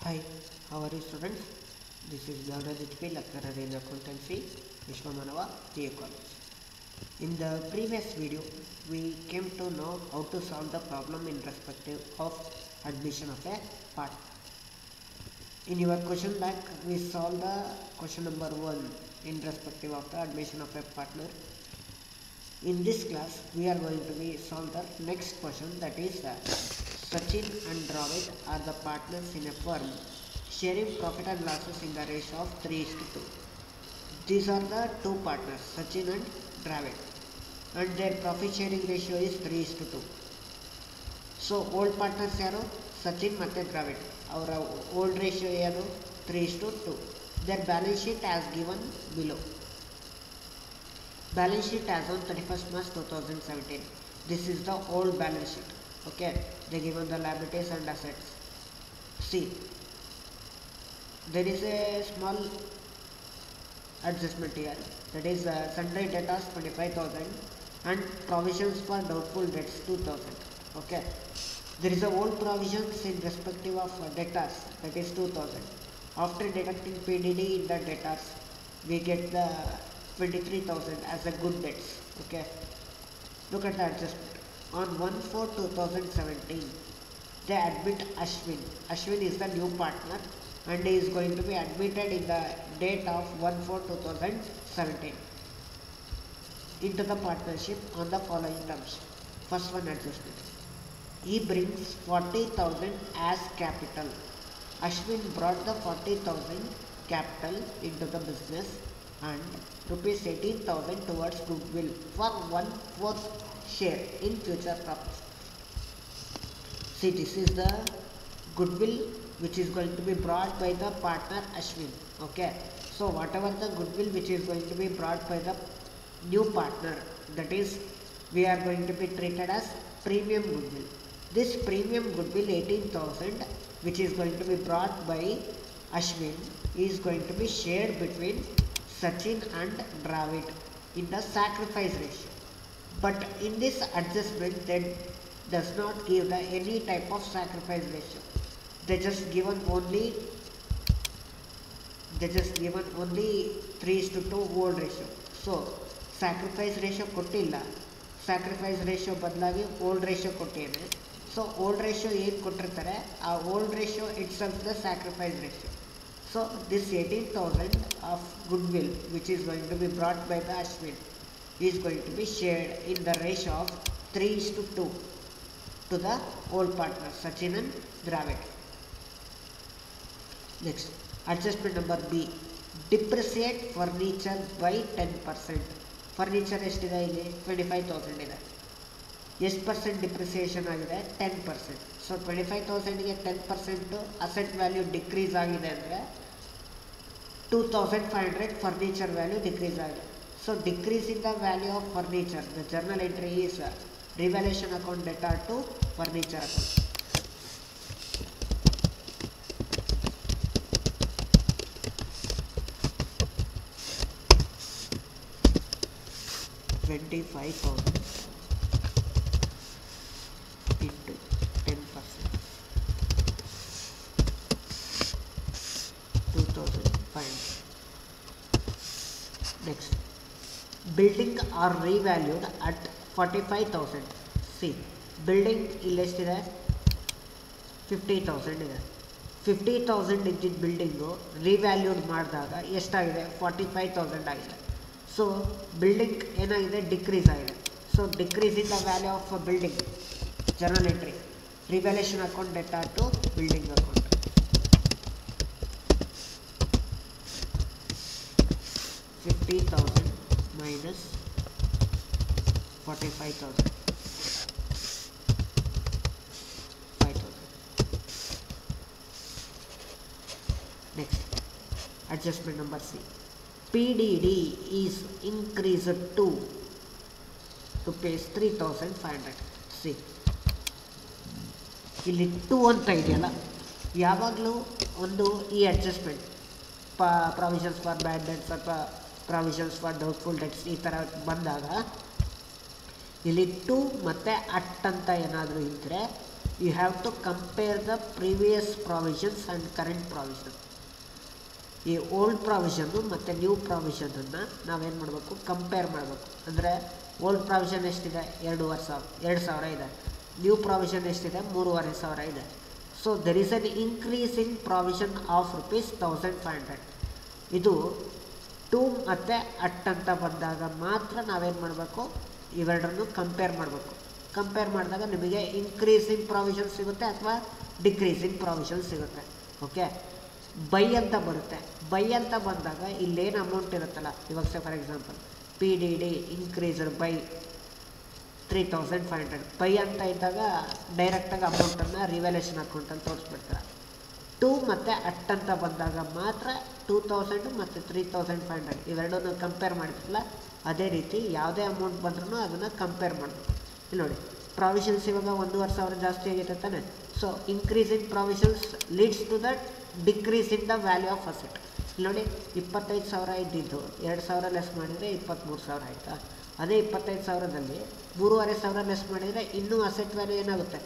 Hi, how are you students? This is Gyanadit P. lecturer in accountancy, Vishwamanava, TA College. In the previous video, we came to know how to solve the problem in respective of admission of a part. In your question bank, we solved the question number 1 in respective of the admission of a partner. In this class, we are going to be solve the next question, that is Sachin and Dravid are the partners in a firm sharing profit and losses in the ratio of 3:2. These are the two partners, Sachin and Dravid, and their profit sharing ratio is 3:2. So old partners yaru Sachin ಮತ್ತೆ Dravid, ಅವರ old ratio ಏನು 3:2. Their balance sheet as given below. Balance sheet as on 31st March 2017. This is the old balance sheet. Okay, they given the liabilities and assets. See, there is a small adjustment here, that is sundry debtors 25,000 and provisions for doubtful debts 2,000. Okay, there is a old provisions in respective of debtors, that is 2,000. After deducting PDD in the debtors, we get the 23,000 as a good debts. Okay, look at the adjustment. On 1/4/2017, they admit Ashwin. Ashwin is the new partner and he is going to be admitted in the date of 1/4/2017 into the partnership on the following terms. First one, adjustment. He brings 40,000 as capital. Ashwin brought the 40,000 capital into the business and rupees 18,000 towards goodwill for 1/4 share in future profits. See, this is the goodwill which is going to be brought by the partner Ashwin. Okay, so whatever the goodwill which is going to be brought by the new partner, that is we are going to be treated as premium goodwill. This premium goodwill 18,000 which is going to be brought by Ashwin is going to be shared between Sachin and Dravid in the sacrifice ratio. But in this adjustment, they does not give the any type of sacrifice ratio. They just given only 3:2 old ratio. So sacrifice ratio kottilla, sacrifice ratio ಬದಲಾಗಿ old ratio ಕೊಟ್ಟಿದೆ. So old ratio ಏನು ಕೊಟ್ಟಿರ್ತಾರೆ, ಆ old ratio itself the sacrifice ratio. So this 18,000 of goodwill which is going to be brought by the Ashwin is going to be shared in the ratio of 3:2 to the old partners Sachin and Dravid. Next, adjustment number B. Depreciate furniture by 10%. Furniture ಎಷ್ಟಿದೆ ಇಲ್ಲಿ 25,000 ಇದೆ. ಎಷ್ಟು percent depreciation ಆಗಿದೆ 10%. So 25,000ಗೆ 10% asset value decrease ಆಗಿದೆ ಅಂದರೆ 2,500 furniture value decrease ಆಗಿದೆ. So decrease in the value of furniture, the journal entry is revaluation account data to furniture account. $25,000 into 10%, 2,500. Next, building are revalued at 45,000. See, building ಇಲ್ಲಿ ಎಷ್ಟಿದೆ 50,000 ಇದೆ. 50,000 ಇದ್ದಿದ್ದ building revalued ಮಾಡಿದಾಗ ಎಷ್ಟಾಗಿದೆ 45,000 ಆಗಿದೆ. ಸೊ ಬಿಲ್ಡಿಂಗ್ ಏನಾಗಿದೆ decrease ಆಗಿದೆ. So decrease in the value of building, journal entry revaluation account data to building account. 50,000 minus 45,000, 5,000. Next, adjustment number C. PDD is increased to rupees 3,500. See, ಇಲ್ಲಿ 2 ಅಂತ ಇದೆಯಲ್ಲ, ಯಾವಾಗಲೂ ಒಂದು ಈ adjustment provisions for bad debts ಅಥವಾ provisions for doubtful debts ಈ ಥರ ಬಂದಾಗ ಇಲ್ಲಿ 2 ಮತ್ತು ಅಟ್ ಅಂತ ಏನಾದರೂ ಇದ್ದರೆ you have to compare the previous provisions and current provision. ಈ ಓಲ್ಡ್ ಪ್ರಾವಿಷನ್ನು ಮತ್ತು ನ್ಯೂ ಪ್ರಾವಿಷನನ್ನು ನಾವೇನು ಮಾಡಬೇಕು, ಕಂಪೇರ್ ಮಾಡಬೇಕು. ಅಂದರೆ ಓಲ್ಡ್ ಪ್ರಾವಿಷನ್ ಎಷ್ಟಿದೆ, 2,000 ಇದೆ. ನ್ಯೂ ಪ್ರಾವಿಷನ್ ಎಷ್ಟಿದೆ, 3,500 ಇದೆ. So there is an increase in provision of ₹1,500. ಇದು ಟು ಮತ್ತು ಅಟ್ ಅಂತ ಬಂದಾಗ ಮಾತ್ರ ನಾವೇನು ಮಾಡಬೇಕು, ಇವೆರಡನ್ನು ಕಂಪೇರ್ ಮಾಡಬೇಕು. ಕಂಪೇರ್ ಮಾಡಿದಾಗ ನಿಮಗೆ ಇನ್ಕ್ರೀಸ್ ಇನ್ ಪ್ರಾವಿಷನ್ ಸಿಗುತ್ತೆ ಅಥವಾ ಡಿಕ್ರೀಸ್ ಇನ್ ಪ್ರಾವಿಷನ್ ಸಿಗುತ್ತೆ. ಓಕೆ, ಬೈ ಅಂತ ಬರುತ್ತೆ. ಬೈ ಅಂತ ಬಂದಾಗ ಇಲ್ಲೇನು ಅಮೌಂಟ್ ಇರುತ್ತಲ್ಲ, ಇವಾಗ for example PDD increased by 3,500. By ಅಂತ ಇದ್ದಾಗ ಡೈರೆಕ್ಟಾಗಿ ಅಮೌಂಟನ್ನು ರಿವ್ಯಾಲ್ಯೂಯೇಷನ್ ಅಕೌಂಟಲ್ಲಿ ತೋರಿಸ್ಬಿಡ್ತಾರೆ. ಟು ಮತ್ತು ಅಟ್ ಅಂತ ಬಂದಾಗ ಮಾತ್ರ 2,000 ಮತ್ತು 3,500 ಇವೆರಡನ್ನು ಕಂಪೇರ್ ಮಾಡಿದ್ರಲ್ಲ, ಅದೇ ರೀತಿ ಯಾವುದೇ ಅಮೌಂಟ್ ಬಂದ್ರೂ ಅದನ್ನು ಕಂಪೇರ್ ಮಾಡಬೇಕು. ಇಲ್ಲಿ ನೋಡಿ, ಪ್ರಾವಿಷನ್ಸ್ ಇವಾಗ 1,500 ಜಾಸ್ತಿ ಆಗೈತೆ ತಾನೆ. So increase in provisions leads to that decrease in the value of asset. ಇಲ್ಲಿ ನೋಡಿ, 25,000 ಇದ್ದಿದ್ದು 2,000 ಲೆಸ್ ಮಾಡಿದರೆ 23,000 ಆಯಿತಾ. ಅದೇ 25,000ದಲ್ಲಿ 3,500 ಲೆಸ್ ಮಾಡಿದರೆ ಇನ್ನೂ ಅಸೆಟ್ ವ್ಯಾಲ್ಯೂ ಏನಾಗುತ್ತೆ,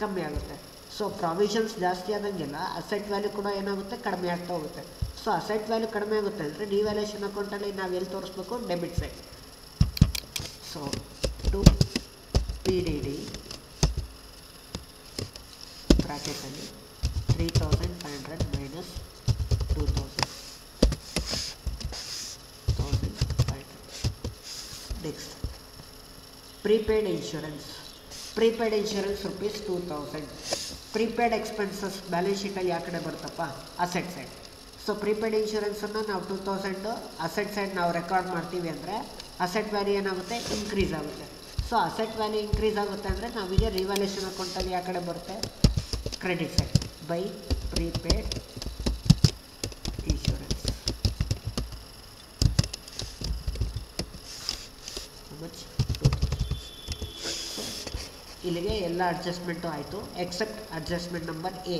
ಕಮ್ಮಿ ಆಗುತ್ತೆ. ಸೊ ಪ್ರಾವಿಷನ್ಸ್ ಜಾಸ್ತಿ ಆದಂಗೆಲ್ಲ ಅಸೆಟ್ ವ್ಯಾಲ್ಯೂ ಕೂಡ ಏನಾಗುತ್ತೆ, ಕಡಿಮೆ ಆಗ್ತಾ ಹೋಗುತ್ತೆ. ಸೊ ಅಸೆಟ್ ವ್ಯಾಲ್ಯೂ ಕಡಿಮೆ ಆಗುತ್ತೆ ಅಂದರೆ ಡಿವ್ಯಾಲ್ಯೂಯೇಷನ್ ಅಕೌಂಟಲ್ಲಿ ನಾವು ಎಲ್ಲಿ ತೋರಿಸ್ಬೇಕು, debit side. So to PDD ಬ್ರಾಕೆಟಲ್ಲಿ 3,500 minus 2,500. Next prepaid insurance. Prepaid insurance ₹2,000. Prepaid expenses balance ಶೀಟಲ್ಲಿ ಯಾವ ಕಡೆ ಬರುತ್ತಪ್ಪ, ಅಸೆಟ್ ಸೈಡ್. ಸೊ ಪ್ರೀಪೇಯ್ಡ್ ಇನ್ಶೂರೆನ್ಸನ್ನು ನಾವು 2,000 ಅಸೆಟ್ ಸೈಡ್ ನಾವು ರೆಕಾರ್ಡ್ ಮಾಡ್ತೀವಿ ಅಂದರೆ ಅಸೆಟ್ ವ್ಯಾಲ್ಯೂ ಏನಾಗುತ್ತೆ, ಇನ್ಕ್ರೀಸ್ ಆಗುತ್ತೆ. ಸೊ ಅಸೆಟ್ ವ್ಯಾಲ್ಯೂ ಇನ್ಕ್ರೀಸ್ ಆಗುತ್ತೆ ಅಂದರೆ ನಾವೀಗ ರಿವ್ಯಾಲ್ಯೂಯೇಷನ್ ಅಕೌಂಟಲ್ಲಿ ಯಾವ ಕಡೆ ಬರುತ್ತೆ, credit side. By prepaid insurance much 2,000. ಇಲ್ಲಿಗೆ ಎಲ್ಲ ಅಡ್ಜಸ್ಟ್ಮೆಂಟು ಆಯಿತು ಎಕ್ಸೆಪ್ಟ್ ಅಡ್ಜಸ್ಟ್ಮೆಂಟ್ ನಂಬರ್ ಎ.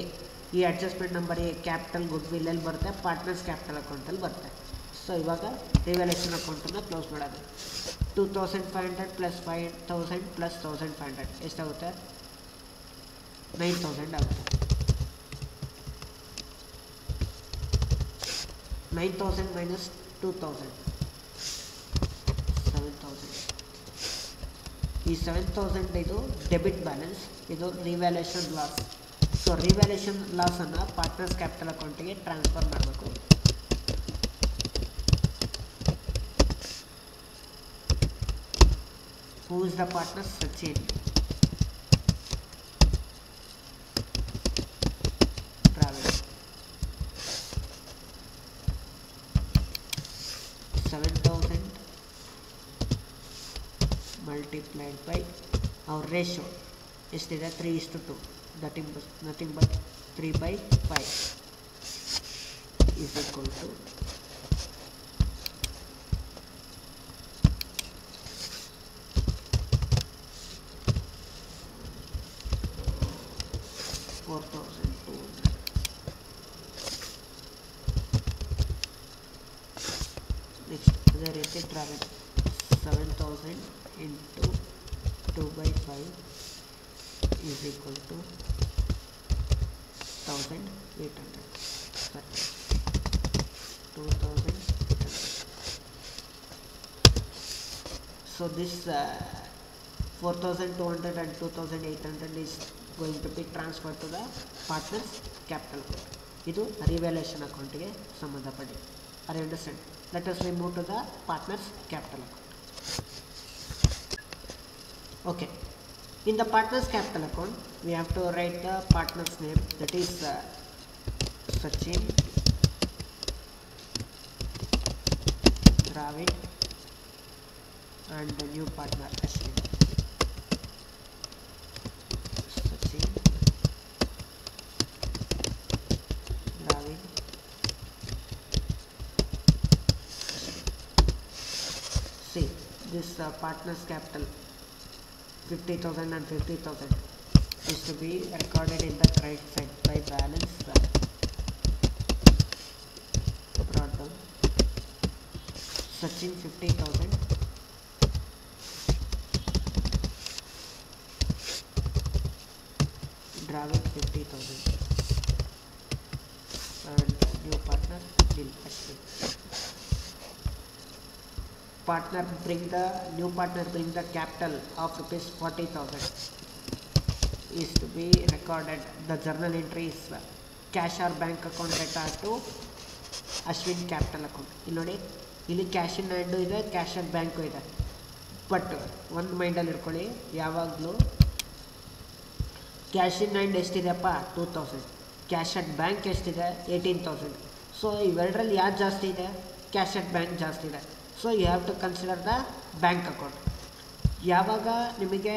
ಈ adjustment number A capital good ವಿಲ್ಲಲ್ಲಿ ಬರುತ್ತೆ, ಪಾರ್ಟ್ನರ್ಸ್ ಕ್ಯಾಪಿಟಲ್ ಅಕೌಂಟಲ್ಲಿ ಬರುತ್ತೆ. ಸೊ ಇವಾಗ ರಿವ್ಯಾಲ್ಯೂಯೇಷನ್ ಅಕೌಂಟನ್ನು ಕ್ಲೋಸ್ ಮಾಡೋದು. 2,500 ಪ್ಲಸ್ 5,000 ಪ್ಲಸ್ 1,500 ಎಷ್ಟಾಗುತ್ತೆ, 9,000 ಆಗುತ್ತೆ. 9,000 ಮೈನಸ್ 2,000 7,000. ಈ 7,000 ಇದು ಡೆಬಿಟ್ ಬ್ಯಾಲೆನ್ಸ್, ಇದು ರಿವ್ಯಾಲ್ಯೂಯೇಷನ್ ಲಾಸ್. ಸೊ ರಿವ್ಯಾಲ್ಯೂಯೇಷನ್ ಲಾಸನ್ನು ಪಾರ್ಟ್ನರ್ಸ್ ಕ್ಯಾಪಿಟಲ್ ಅಕೌಂಟಿಗೆ ಟ್ರಾನ್ಸ್ಫರ್ ಮಾಡಬೇಕು. Who is the partner? Sachin. Travel. 7,000 multiplied by our ratio. ಎಷ್ಟಿದೆ, 3:2. Nothing but 3/5 is equal to 4,200. Next ಅದೇ ರೀತಿ travel 7,000 into 2/5 is equal to 1,800. ಸರಿ, 2,800. So this 4,200 and 2,800 is going to be transferred to the partners capital account. ಇದು revaluation ಅಕೌಂಟಿಗೆ ಸಂಬಂಧಪಟ್ಟಿದೆ. Are you understand? Let us move to the partners capital account. Okay, in the partners capital account we have to write the partner's name, that is Sachin, Dravid, and the new partner Ashwin. Sachin, Dravid, see this partners capital 50,000 and 50,000 is to be recorded in the credit side by balance brought down. Sachin 50,000, Javed 50,000 and new partner nil. Partner bring the new partner bring the capital of rupees 40,000 is to be recorded. The journal entry is cash or bank account data to Ashwin capital account. ಇಲ್ಲಿ ನೋಡಿ, ಇಲ್ಲಿ cash in hand ಇದೆ, cash at bank ಇದೆ. But ಒಂದು ಮೈಂಡಲ್ಲಿ ಇಟ್ಕೊಳ್ಳಿ, ಯಾವಾಗಲೂ cash in hand ಎಷ್ಟಿದೆಪ್ಪ 2000, ಕ್ಯಾಶ್ ಅಟ್ ಬ್ಯಾಂಕ್ ಎಷ್ಟಿದೆ 18,000. ಸೊ ಇವೆರಡರಲ್ಲಿ ಯಾವ್ದು ಜಾಸ್ತಿ ಇದೆ? ಕ್ಯಾಶ್ ಅಟ್ ಬ್ಯಾಂಕ್ ಜಾಸ್ತಿ ಇದೆ. So you have to consider the bank account. ಯಾವಾಗ ನಿಮಗೆ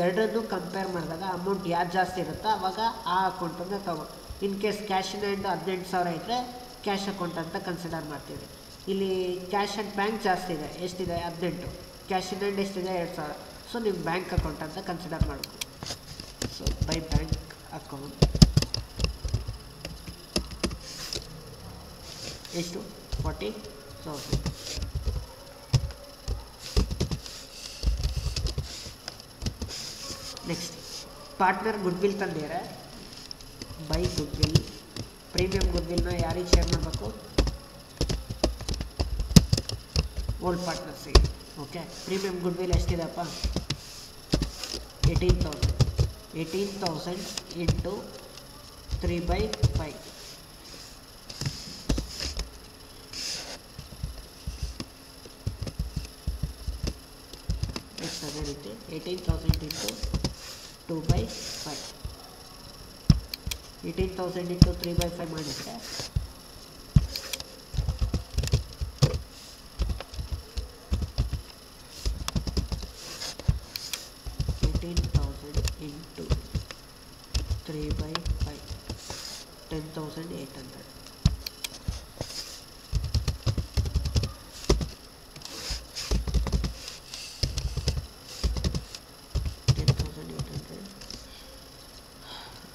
ಎರಡನ್ನೂ ಕಂಪೇರ್ ಮಾಡಿದಾಗ ಅಮೌಂಟ್ ಯಾವ್ದು ಜಾಸ್ತಿ ಇರುತ್ತೋ ಆವಾಗ ಆ ಅಕೌಂಟನ್ನು ತಗೋ. In case cash in hand 18,000 ಇದ್ದರೆ ಕ್ಯಾಶ್ ಅಕೌಂಟ್ ಅಂತ ಕನ್ಸಿಡರ್ ಮಾಡ್ತೀವಿ. ಇಲ್ಲಿ ಕ್ಯಾಶ್ ಅಟ್ ಬ್ಯಾಂಕ್ ಜಾಸ್ತಿ ಇದೆ, ಎಷ್ಟಿದೆ 18, ಕ್ಯಾಶ್ ಇನ್ ಹ್ಯಾಂಡ್ ಎಷ್ಟಿದೆ 2,000. ಸೊ ನೀವು ಬ್ಯಾಂಕ್ ಅಕೌಂಟ್ ಅಂತ ಕನ್ಸಿಡರ್ ಮಾಡಬೇಕು. ಸೊ ಬೈ ಬ್ಯಾಂಕ್ ಅಕೌಂಟ್ ಎಷ್ಟು 40,000. ನೆಕ್ಸ್ಟ್ ಪಾರ್ಟ್ನರ್ ಗುಡ್ವಿಲ್ ತಂದಿದ್ದಾರೆ. ಬೈ ಗುಡ್ವಿಲ್, ಪ್ರೀಮಿಯಂ ಗುಡ್ವಿಲ್ನ ಯಾರಿಗೆ ಶೇರ್ ಮಾಡಬೇಕು? ಓಲ್ಡ್ ಪಾರ್ಟ್ನರ್ಸಿಗೆ. ಓಕೆ, ಪ್ರೀಮಿಯಂ ಗುಡ್ವಿಲ್ ಎಷ್ಟಿದೆಪ್ಪ 18,000 ಇಂಟು 3/5. ನೆಕ್ಸ್ಟ್ ಅದೇ ರೀತಿ 18,000 ಇಂಟು 2/5. 18,000 ಇಂಟು 3/5 ಮಾಡಿದರೆ 18,000 ಇಂಟು 3/5 10,800.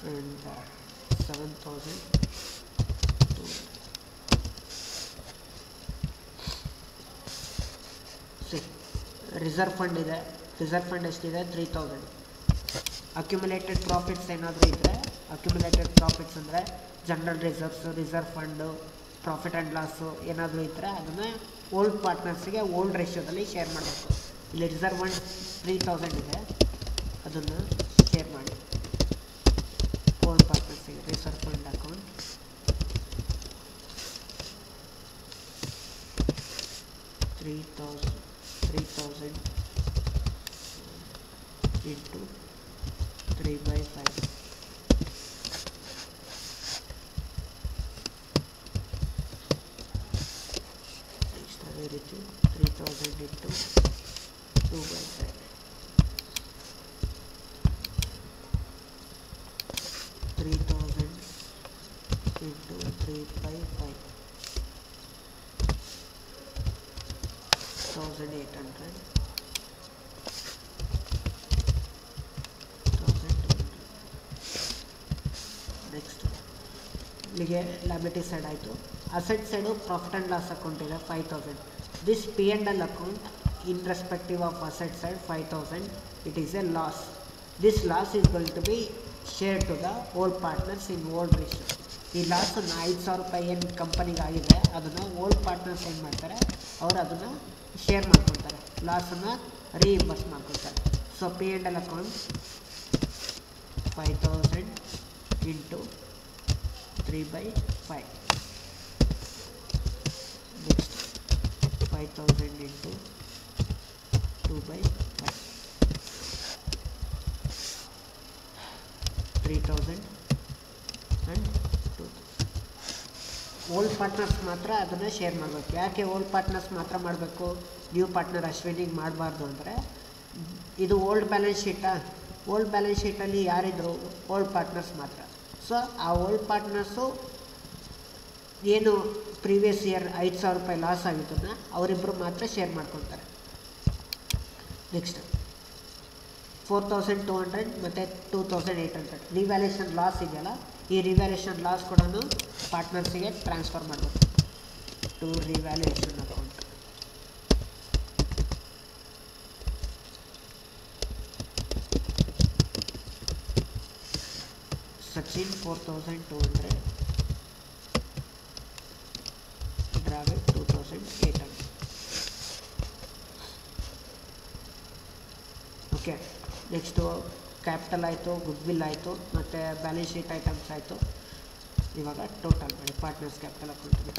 And 7,000. ರಿಸರ್ವ್ ಫಂಡ್ ಇದೆ. ರಿಸರ್ವ್ ಫಂಡ್ ಎಷ್ಟಿದೆ 3,000. ಅಕ್ಯುಮುಲೇಟೆಡ್ ಪ್ರಾಫಿಟ್ಸ್ ಏನಾದರೂ ಇದ್ದರೆ, ಅಕ್ಯುಮುಲೇಟೆಡ್ ಪ್ರಾಫಿಟ್ಸ್ ಅಂದರೆ general reserves, reserve fund, profit and loss ಏನಾದರೂ ಇದ್ದರೆ ಅದನ್ನು ಓಲ್ಡ್ ಪಾರ್ಟ್ನರ್ಸಿಗೆ ಓಲ್ಡ್ ರೇಷಿಯೋದಲ್ಲಿ ಶೇರ್ ಮಾಡಬೇಕು. ಇಲ್ಲಿ ರಿಸರ್ವ್ ಫಂಡ್ 3,000 ಇದೆ, ಅದನ್ನು ಶೇರ್ ಮಾಡಿ ಓಲ್ಡ್ ಪಾರ್ಟ್ನರ್ಸಿಗೆ. Reserve fund account 3,000 into 3/5. Next ಅದೇ ರೀತಿ 3,000 ಇಂಟು 2/5. 3,000 ಇಂಟು 3/5 1,800. ನೆಕ್ಸ್ಟ್ ಇಲ್ಲಿಗೆ ಲಯಬಿಲಿಟಿ ಸೈಡ್ ಆಯಿತು. Asset side profit and loss account ಇದೆ 5,000. This P&L account in respective of asset side 5,000. It is a loss. This loss is going to be share to the old partners in old ratio. ಈ ಲಾಸನ್ನು 5,000 ರೂಪಾಯಿ ಏನು ಕಂಪನಿಗೆ ಆಗಿದೆ ಅದನ್ನು old partners ಏನು ಮಾಡ್ತಾರೆ, ಅವರು ಅದನ್ನು ಶೇರ್ ಮಾಡ್ಕೊಳ್ತಾರೆ, ಲಾಸನ್ನು ರೀಇಂಬರ್ಸ್ ಮಾಡ್ಕೊಳ್ತಾರೆ. So P&L account 5,000 into 3/5. Next 5,000 into 2/5. 3,000 and 2,000. Old partners ಮಾತ್ರ ಅದನ್ನು ಶೇರ್ ಮಾಡಬೇಕು. ಯಾಕೆ ಓಲ್ಡ್ ಪಾರ್ಟ್ನರ್ಸ್ ಮಾತ್ರ ಮಾಡಬೇಕು, ನ್ಯೂ ಪಾರ್ಟ್ನರ್ ಅಶ್ವಿನಿಗೆ ಮಾಡಬಾರ್ದು ಅಂದರೆ, ಇದು ಓಲ್ಡ್ ಬ್ಯಾಲೆನ್ಸ್ ಶೀಟಾ, ಓಲ್ಡ್ ಬ್ಯಾಲೆನ್ಸ್ ಶೀಟಲ್ಲಿ ಯಾರಿದ್ರು ಓಲ್ಡ್ ಪಾರ್ಟ್ನರ್ಸ್ ಮಾತ್ರ. ಸೊ ಆ ಓಲ್ಡ್ ಪಾರ್ಟ್ನರ್ಸು ಏನು ಪ್ರೀವಿಯಸ್ ಇಯರ್ 5,000 ರೂಪಾಯಿ ಲಾಸ್ ಆಗಿದ್ದನ್ನು ಅವರಿಬ್ಬರು ಮಾತ್ರ ಶೇರ್ ಮಾಡ್ಕೊಳ್ತಾರೆ. ನೆಕ್ಸ್ಟ್ 4,200 ಮತ್ತು 2,800 ರಿವ್ಯಾಲ್ಯೂಷನ್ ಲಾಸ್ ಇದೆಯಲ್ಲ, ಈ ರಿವ್ಯಾಲ್ಯೂಷನ್ ಲಾಸ್ ಕೂಡ ಪಾರ್ಟ್ನರ್ಸಿಗೆ ಟ್ರಾನ್ಸ್ಫರ್ ಮಾಡಬೇಕು to revaluation account. 4,200, Dravid 2,800. Okay, next capital ಆಯಿತು, ಗುಡ್ ವಿಲ್ ಆಯಿತು, ಮತ್ತು ಬ್ಯಾಲೆನ್ಸ್ ಶೀಟ್ ಐಟಮ್ಸ್ ಆಯಿತು. ಇವಾಗ ಟೋಟಲ್ ಮಾಡಿ ಪಾರ್ಟ್ನರ್ಸ್ ಕ್ಯಾಪಿಟಲ್ ಅಕೌಂಟ್ಗೆ.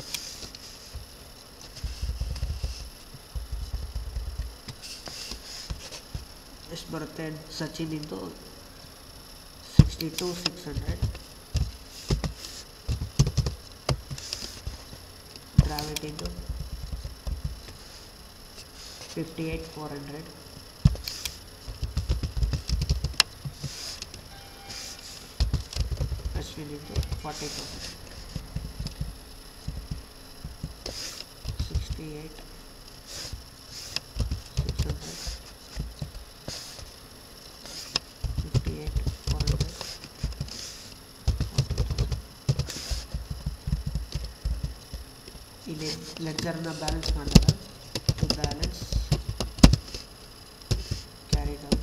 ಎಷ್ಟು ಬರುತ್ತೆ? ಸಚಿನ್ ಇಂದು 62,600, ಡ್ರಾವಿಡ್ ಇಂದು 58,400, ಅಶ್ವಿನ್ ಇಂದು 40,000, 68,600, 58,400, 40,000. ಇಲ್ಲಿ ಲೆಡ್ಜರ್ನ ಬ್ಯಾಲೆನ್ಸ್ ಮಾಡಿದಾಗ to balance carry down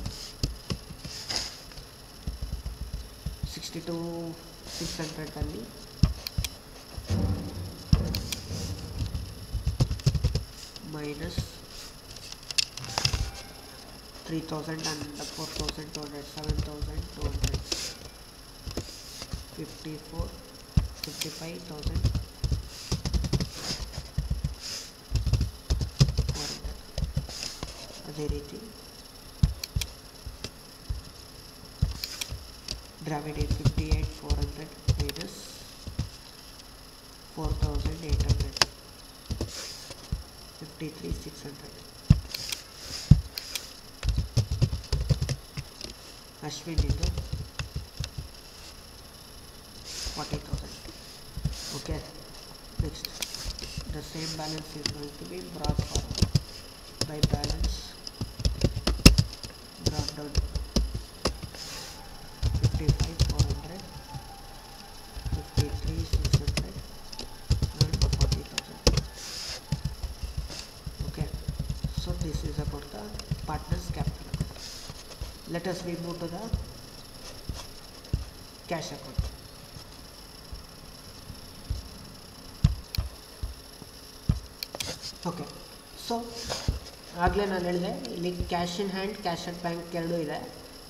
62,600 minus 3,000 and 4,200, 7,200, 55,400. ಅದೇ ರೀತಿ ಡ್ರಾವಿಡ್ 58,400 minus 4,800, 53,600. ಅಶ್ವಿನ್ ಇಂದು 40,000. Okay, next the same balance is going to be brought forward by balance brought down 55,400, 53,600 and 40,000. Okay, so this is about the partners capital. Let us move to the cash account. Okay, so ಆಗಲೇ ನಾನು ಹೇಳಿದೆ ಇಲ್ಲಿ cash in hand, cash and bank ಎರಡೂ ಇದೆ.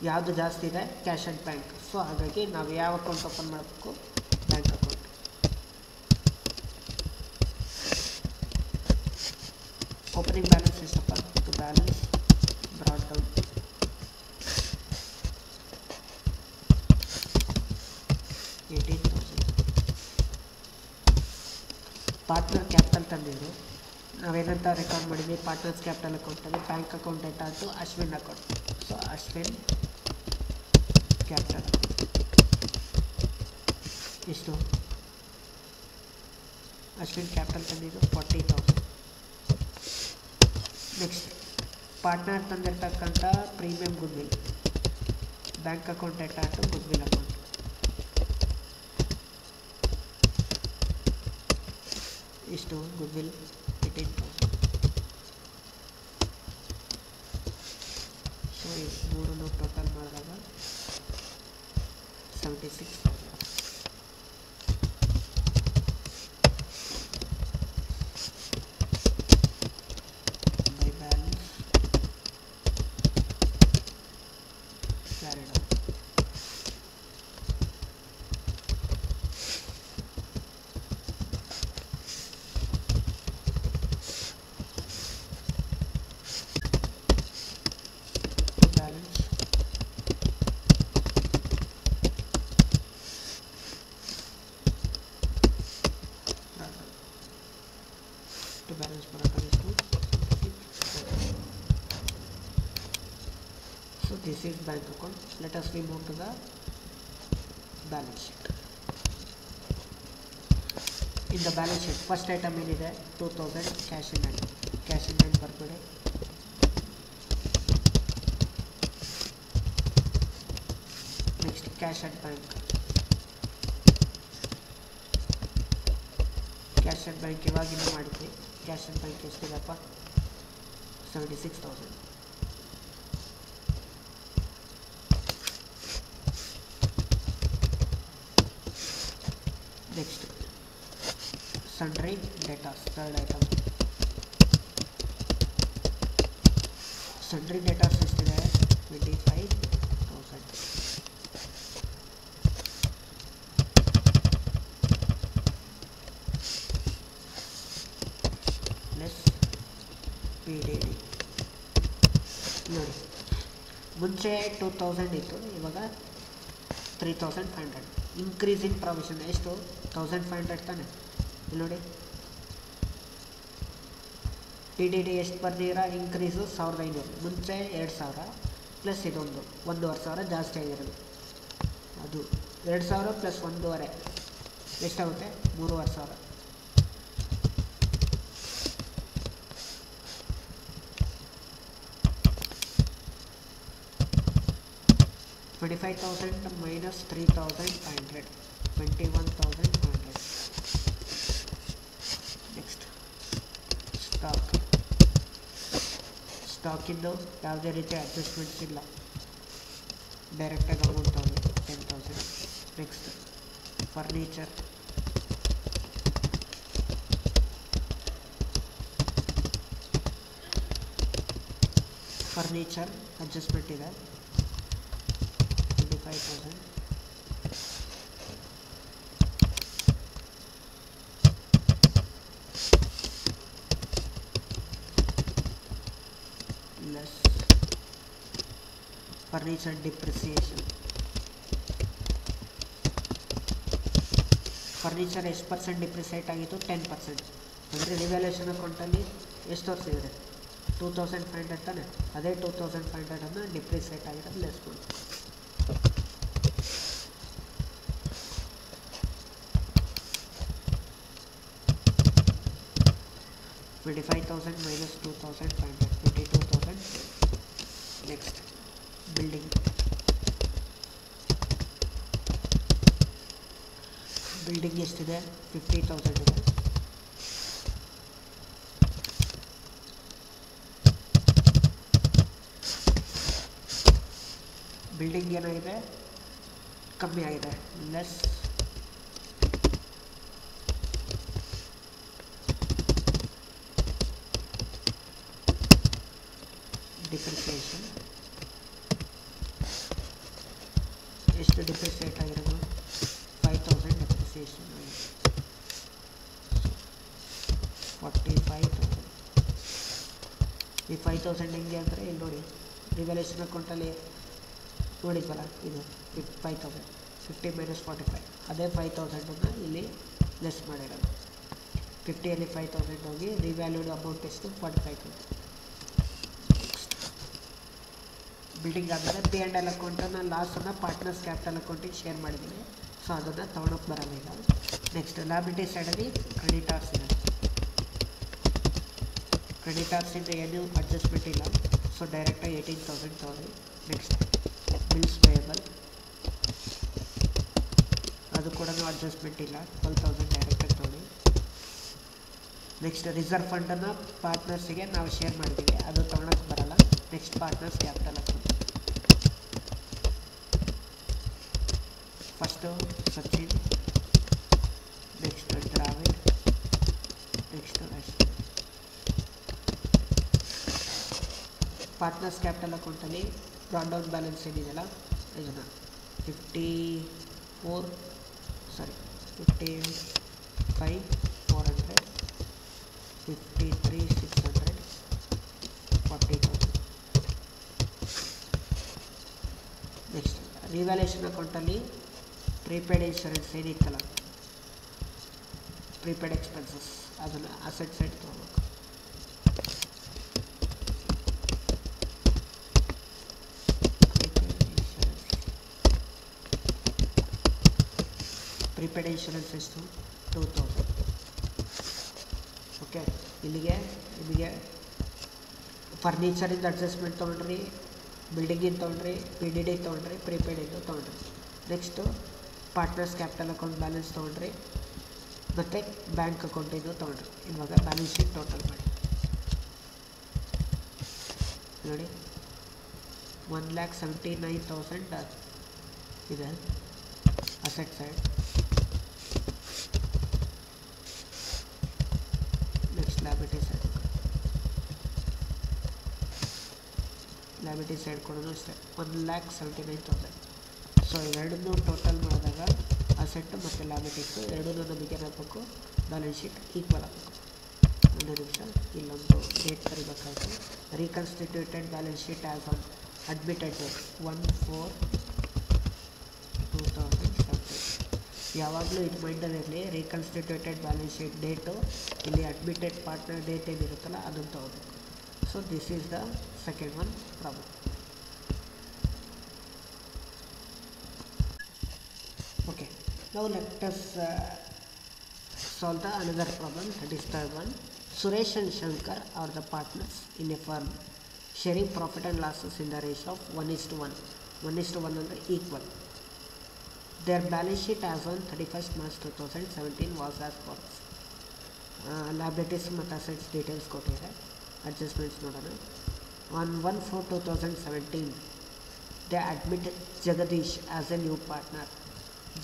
ಯಾವುದು ಜಾಸ್ತಿ ಇದೆ? Cash and bank. So ಹಾಗಾಗಿ ನಾವು ಯಾವ ಅಕೌಂಟ್ ಓಪನ್ ಮಾಡಬೇಕು? Bank account. ಓಪನಿಂಗ್ ಬ್ಯಾಲೆನ್ಸ್ ಎಷ್ಟಪ್ಪ? To balance brought down 18,000. Partner capital ತಂದಿದ್ರು, ನಾವೇನಂತ ರೆಕಾರ್ಡ್ ಮಾಡಿದ್ವಿ? ಪಾರ್ಟ್ನರ್ಸ್ ಕ್ಯಾಪಿಟಲ್ ಅಕೌಂಟಲ್ಲಿ bank account data to Ashwin account. So Ashwin capital ಎಷ್ಟು? ಅಶ್ವಿನ್ ಕ್ಯಾಪಿಟಲ್ ತಂದಿದ್ದು 40,000. ನೆಕ್ಸ್ಟ್ ಪಾರ್ಟ್ನರ್ ತಂದಿರ್ತಕ್ಕಂಥ premium goodwill, bank account data to goodwill account. ಇಷ್ಟು goodwill 18,000. So ಈ ಮೂರನ್ನು ಟೋಟಲ್ ಮಾಡಿದಾಗ 76,000. By balance carried out. So this is bank account. Let us move to the balance sheet. In the balance sheet, first item ಏನಿದೆ? 2,000 cash in hand. Cash in hand ಬರ್ಬಿಡಿ. Next cash at bank. Cash at bank ಇವಾಗಿನ ಮಾಡಿದ್ವಿ. Cash at bank ಎಷ್ಟಿದೆಪ್ಪ? 76,000. Next sundry datas third item. Sundry datas ಎಷ್ಟಿದೆ 25,000 plus PDD. ನೋಡಿ ಮುಂಚೆ 2000 ಇತ್ತು, ಇವಾಗ 3500. Increase in provision ಎಷ್ಟು 1500 ತಾನೆ. ಇಲ್ಲಿ ನೋಡಿ PDD ಎಷ್ಟು ಬರ್ದಿರ ಇನ್ಕ್ರೀಸು 1500. ಮುಂಚೆ 2000 ಪ್ಲಸ್ ಇದೊಂದು 1500 ಜಾಸ್ತಿ ಆಗಿರೋದು. ಅದು 2000 ಪ್ಲಸ್ 1.5 ಎಷ್ಟಾಗುತ್ತೆ 3500. 25,000 minus 3,500 21,500. ನೆಕ್ಸ್ಟ್ ಸ್ಟಾಕಿಂದು ಯಾವುದೇ ರೀತಿ ಅಡ್ಜಸ್ಟ್ಮೆಂಟ್ಸ್ ಇಲ್ಲ, ಡೈರೆಕ್ಟಾಗಿ ಅಮೌಂಟ್ ತಗೊಂಡು 10,000. ನೆಕ್ಸ್ಟ್ ಫರ್ನಿಚರ್ ಅಡ್ಜಸ್ಟ್ಮೆಂಟ್ ಇದೆ 25,000. less furniture depreciation. ಫರ್ನಿಚರ್ ಎಷ್ಟು ಪರ್ಸೆಂಟ್ ಡಿಪ್ರಿಸಿಯೇಟ್ ಆಗಿತ್ತು 10%. ಅಂದರೆ ರಿವ್ಯಾಲ್ಯೂಷನ್ ಅಕೌಂಟಲ್ಲಿ ಎಷ್ಟು ತೋರಿಸಿದರೆ 2,500 ತಾನೆ. ಅದೇ 2,500 ಡಿಪ್ರಿಸಿಯೇಟ್ ಆಗಿರೋದು ಲೆಸ್ ಮಾಡಿ. 25,000 minus 2,500 22,000. ನೆಕ್ಸ್ಟ್ ಬಿಲ್ಡಿಂಗ್ ಎಷ್ಟಿದೆ 50,000 ಇದೆ. ಬಿಲ್ಡಿಂಗ್ ಏನಾಗಿದೆ ಕಮ್ಮಿ ಆಗಿದೆ, ಲೆಸ್ ಡಿಪ್ರಿಸಿಯೇಷನ್. ಎಷ್ಟು ಡಿಪ್ರಿಸಿಯೇಟ್ ಆಗಿರೋದು 5,000 ಡಿಪ್ರಿಸಿಯೇಷನ್ 45,000. ಈ 5,000 ಹೆಂಗೆ ಅಂದರೆ ಇಲ್ಲಿ ನೋಡಿ ರಿವ್ಯಾಲ್ಯೂಷನ್ ಅಕೌಂಟಲ್ಲಿ ನೋಡಿದ್ವಲ್ಲ, ಇದು 5,000 50 minus 45 ಅದೇ 5,000 ಇಲ್ಲಿ ಲೆಸ್ ಮಾಡಿರೋದು. 50ಯಲ್ಲಿ 5,000 ಹೋಗಿ ರಿವ್ಯಾಲ್ಯೂಡ್ ಅಮೌಂಟ್ ಎಷ್ಟು 45,000. ಬಿಲ್ಡಿಂಗ್ ಆದಮೇಲೆ P&L ಅಕೌಂಟನ್ನು ಲಾಸನ್ನು ಪಾರ್ಟ್ನರ್ಸ್ ಕ್ಯಾಪಿಟಲ್ ಅಕೌಂಟಿಗೆ ಶೇರ್ ಮಾಡಿದ್ದೀನಿ, ಸೊ ಅದನ್ನು ತೊಗೊಳಕ್ಕೆ ಬರಲ್ಲ ಈಗ. ನೆಕ್ಸ್ಟ್ ಲಾಬಿಲಿಟಿ ಸೈಡಲ್ಲಿ ಕ್ರೆಡಿಟಾರ್ಸ್ ಇದೆ. ಕ್ರೆಡಿಟಾರ್ಸಿಂದ ಏನೂ ಅಡ್ಜಸ್ಟ್ಮೆಂಟ್ ಇಲ್ಲ, ಸೊ ಡೈರೆಕ್ಟಾಗಿ 18,000 ತೊಗೊಳ್ಳಿ. ನೆಕ್ಸ್ಟ್ ಬಿಲ್ಸ್ ಪೇಯಬಲ್, ಅದು ಕೂಡ ಅಡ್ಜಸ್ಟ್ಮೆಂಟ್ ಇಲ್ಲ, 12,000 ಡೈರೆಕ್ಟಾಗಿ ತೊಗೊಳ್ಳಿ. ನೆಕ್ಸ್ಟ್ ರಿಸರ್ವ್ ಫಂಡನ್ನು ಪಾರ್ಟ್ನರ್ಸಿಗೆ ನಾವು ಶೇರ್ ಮಾಡಿದ್ದೀವಿ, ಅದು ತೊಗೊಳಕ್ಕೆ ಬರಲ್ಲ. Next partners capital account. First Sachin, next Dravid, next Ashwin. Partners capital ಅಕೌಂಟಲ್ಲಿ ಡ್ರಾನ್ ಡೌನ್ ಬ್ಯಾಲೆನ್ಸ್ ಏನಿದೆಯಲ್ಲ ಇದನ್ನು 55,400 53,600 40,000. ನೆಕ್ಸ್ಟ್ ರಿವ್ಯಾಲ್ಯೂಷನ್ ಅಕೌಂಟಲ್ಲಿ ಪ್ರೀಪೇಯ್ಡ್ ಇನ್ಶೂರೆನ್ಸ್ ಏನಿತ್ತಲ್ಲ, ಪ್ರೀಪೇಯ್ಡ್ ಎಕ್ಸ್ಪೆನ್ಸಸ್, ಅದನ್ನು ಅಸೆಟ್ ಸೈಡ್ ತೊಗೋಬೇಕು. ಪ್ರೀಪೇಯ್ಡ್ ಇನ್ಶೂರೆನ್ಸ್ ಎಷ್ಟು 2,000. ಓಕೆ, ಇಲ್ಲಿಗೆ ನಿಮಗೆ ಫರ್ನಿಚರಿಂದ ಅಡ್ಜಸ್ಟ್ಮೆಂಟ್ ತೊಗೊಂಡ್ರಿ, ಬಿಲ್ಡಿಂಗಿಂದ ತೊಗೊಂಡ್ರಿ, PDD ತೊಗೊಂಡ್ರಿ, ಪ್ರೀಪೇಯ್ಡಿಂದು ತೊಗೊಂಡ್ರಿ. Next partners capital account balance ತೊಗೊಂಡ್ರಿ, ಮತ್ತು ಬ್ಯಾಂಕ್ ಅಕೌಂಟಿಂದು ತೊಗೊಂಡ್ರಿ. ಇವಾಗ ಬ್ಯಾಲೆನ್ಸ್ ಶೀಟ್ ಟೋಟಲ್ ಮಾಡಿ ನೋಡಿ 1,79,000 ಇದೆ ಅಸೆಟ್ ಸೈಡ್. ಲಯಬಿಲಿಟಿ ಸೈಡ್ ಕೂಡ ಅಷ್ಟೇ 1,79,000. ಸೊ ಎರಡನ್ನೂ ಟೋಟಲ್ ಮಾಡಿದಾಗ ಅಸೆಟ್ ಮತ್ತು ಲಯಬಿಲಿಟೀಸು ಎರಡೂ ನಮಗೆ ಏನಾಗಬೇಕು, ಬ್ಯಾಲೆನ್ಸ್ ಶೀಟ್ ಈಕ್ವಲ್ ಆಗಬೇಕು. ಒಂದು ನಿಮಿಷ ಇಲ್ಲೊಂದು ಡೇಟ್ ಕರಿಬೇಕಾಯಿತು. Reconstituted balance sheet as on admitted date 1/4/2017. ಯಾವಾಗಲೂ ಇದು ಮೈಂಡಲ್ಲಿರಲಿ, ರೀಕನ್ಸ್ಟಿಟ್ಯೂಟೆಡ್ ಬ್ಯಾಲೆನ್ಸ್ ಶೀಟ್ ಡೇಟು ಇಲ್ಲಿ ಅಡ್ಮಿಟೆಡ್ ಪಾರ್ಟ್ನರ್ ಡೇಟ್ ಏನಿರುತ್ತಲ್ಲ ಅದನ್ನು ತಗೋಬೇಕು. So this is the second one problem. Okay, now let us solve the another problem, that is third one. Suresh and Shankar are the partners in a firm sharing profit and losses in the ratio of 1:1. 1:1 ಅಂದರೆ equal. Their balance sheet as on 31st March 2017 was as follows. Liabilities ಮತ್ತು assets details ಕೊಟ್ಟಿದ್ದಾರೆ, adjustments ನೋಡೋಣ. On 1/4/2017 they admitted Jagadish as a new partner.